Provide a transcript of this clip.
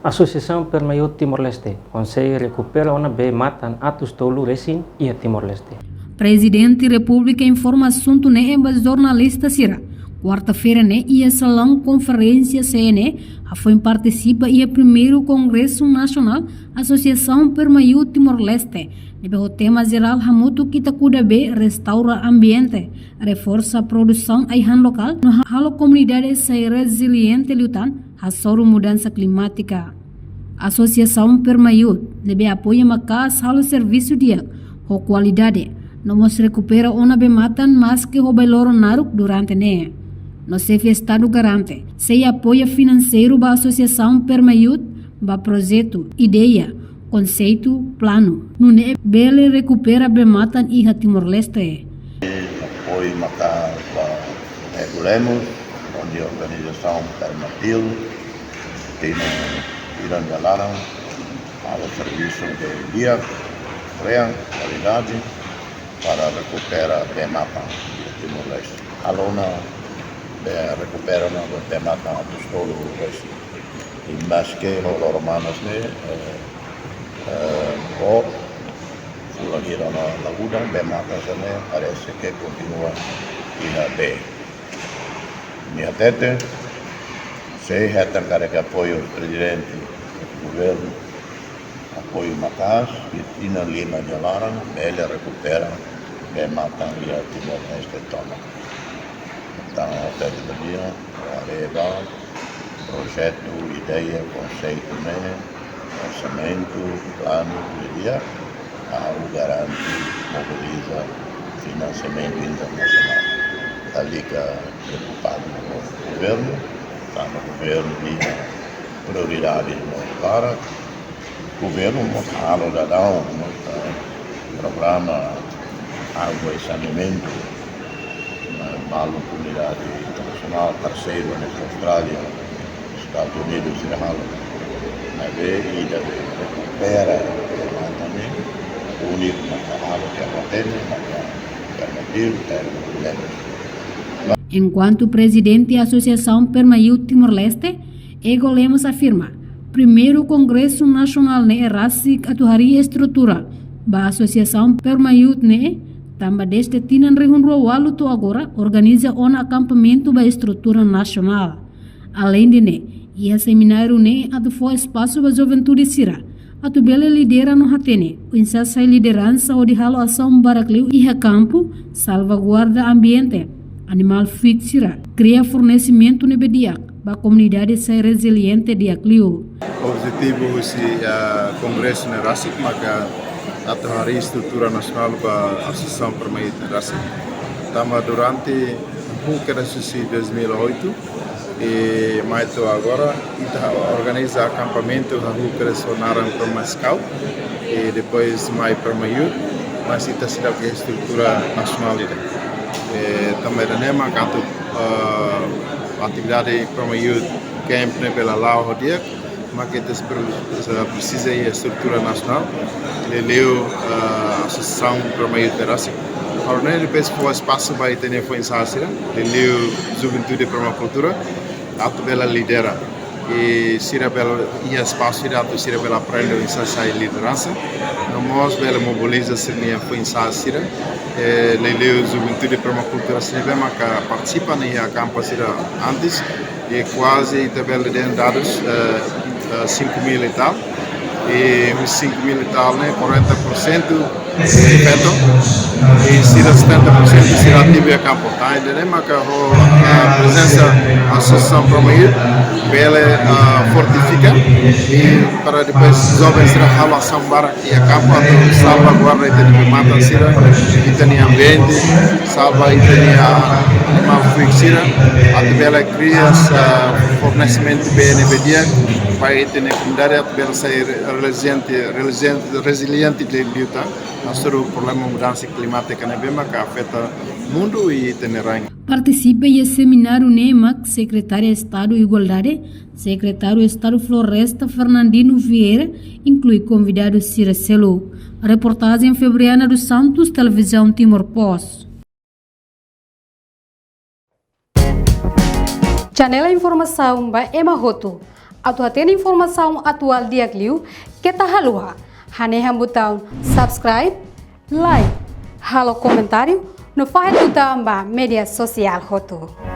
Associação Permaiut Timor-Leste, Conselho recupera uma B matan atos tolu resin e Timor-Leste. Presidente República informa assunto ne embas jornalista sira. Quarta-feira ne ia salão conferência CNE foi participa ia primeiro Congresso Nacional Associação Permaiut Timor-Leste. Nebe o tema geral hamutu kita kuda be restaura ambiente, reforça a produção aihan local, no halo comunidade sai resiliente lutan hasoru mudança climática. Associação Permaiut nebe apoia macas halo serviço dia, ho qualidade. Nós recupera ona be matan mas que ho bailoro naruk durante ne. No chefe Estado garante, se apoio financeiro da Associação Permaiut, ba projeto, ideia, conceito, plano. Nune bele recupera bematan iha Timor-Leste. Apoio matar para Regulemos, onde a organização Permatil tem irangalaram ao serviço de dia, qualidade, para recuperar bematan de Timor-Leste. Alona recupera o tema dos tolos e mais que os romanos ou fulagira na lagoa bem matas parece que continua a bem. Minha tete se reta carrega apoio do presidente do governo apoio matas e Tina Lima de Lara ele recupera bem matan e a Timor-Leste toma. Então, até de dia, areva, projeto, ideia, conceito, orçamento, plano, dia, o garante, mobiliza financiamento internacional. Está ali preocupado com o governo, está no governo de prioridades para o governo, mostrar o dadão, programa, água e saneamento, Malo comunidade internacional, parceiro nessa Austrália, Estados Unidos e Halo. E deve recupera também o único material que apatene, permitir, Enquanto presidente da Associação Permaiut Timor-Leste, Ego Lemos afirma: primeiro Congresso Nacional ne rasik atuhari estrutura, ba Associação Permaiut ne Tamba deste tinan rehunrua walu to agora organiza um acampamento da estrutura nacional. Além de ne, ia seminário ne atu foi espaço da juventude sira. Atu bele lidera no hatene, o insassa liderança o de halo ação baracleu e campo, salvaguarda ambiente, animal fit sira, cria fornecimento nebedia, ba comunidade sai resiliente de aclio. O objetivo é congresso ne rasik maka atau hari estrutura nasional para a Associação Permaiut Timor-Leste. Estamos durante o congresso de 2008 e mais agora organiza acampamento no congresso Naran Permascal e depois mais Permaiut, mas está sendo a estrutura nacional. Também da NEMA canto atividade Permaiut camp pela lá o dia, mas que precisa de estrutura nacional. Leu a Associação Permaiut Timor-Leste. Agora depois foi espaço para ter foi ensaiar. Leu Juventude Permacultura, a bela lidera e sira bela e espaço ira tu sira bela aprende ensaiar liderança. Nós bela mobiliza se nem foi ensaiar. Leu Juventude Permacultura se bem mas participa nem a campus ira antes e quase tabela de dados 5.000 e tal. E os 5.000 e tal, 40% feto e 70% será ativo a campo. Tá? A presença da Associação Permaiut ela fortifica e para depois os jovens será relação para e a campo salvaguarda e tem mata sira e tem ambiente salva e tem animal fixira a tabela cria fornecimento BNBD vai ter na comunidade a tabela sair resiliente de luta sobre o problema da mudança climática que afeta o mundo e Tenerang. Participa em seminário NEMAC, secretário de Estado de Igualdade, secretário de Estado Floresta Fernandino Vieira, inclui convidado Cira Celo. Reportagem Febriana dos Santos, Televisão Timor Post. Janela Informação by Emma Roto. atau ter informação atual diagliu, kita halua. Haneham botão subscribe, like, halo comentário, no faz botão ba media social hotu.